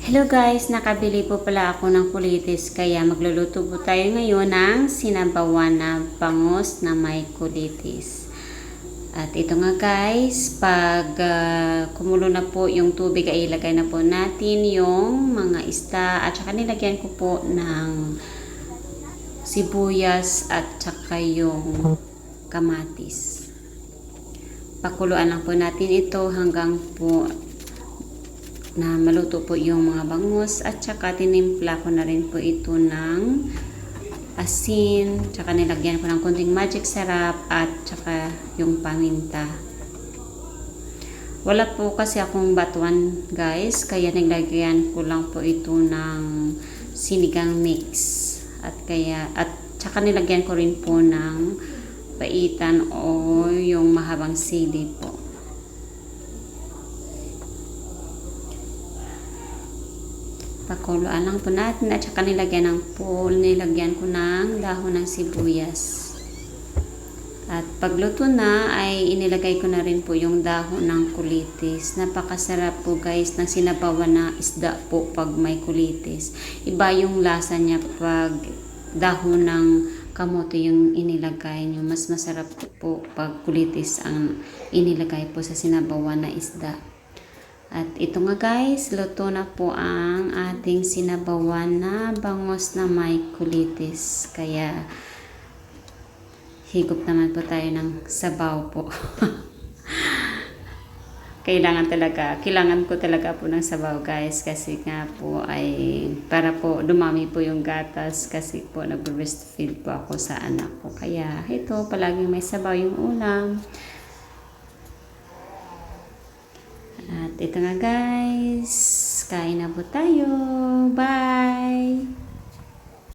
Hello guys, nakabili po pala ako ng kulitis kaya magluluto po tayo ngayon ng sinabawan na bangus na may kulitis. At ito nga guys, pag kumulo na po yung tubig ay ilagay na po natin yung mga isda at saka nilagyan ko po ng sibuyas at saka yung kamatis. Pakuluan lang po natin ito hanggang po na maluto po yung mga bangus at saka tinimpla ko na rin po ito ng asin, saka nilagyan ko ng konting magic sarap at saka yung paminta. Wala po kasi akong batuan guys, kaya nilagyan ko lang po ito ng sinigang mix at saka nilagyan ko rin po ng paitan o yung mahabang sili po. Pakuluan lang po natin at saka nilagyan ko ng dahon ng sibuyas. At pagluto na ay inilagay ko na rin po yung dahon ng kulitis. Napakasarap po guys ng sinabawan na isda po pag may kulitis. Iba yung lasa niya pag dahon ng kamote yung inilagay nyo. Mas masarap po pag kulitis ang inilagay po sa sinabawan na isda. At ito nga guys, luto na po ang ating sinabawan na bangus na may kulitis. Kaya higop naman po tayo ng sabaw po. Kailangan ko talaga po ng sabaw guys, kasi nga po ay para po dumami po yung gatas, kasi po nag-breastfeed po ako sa anak ko. Kaya ito, palaging may sabaw yung ulam. At ito nga guys, kain na po tayo. Bye!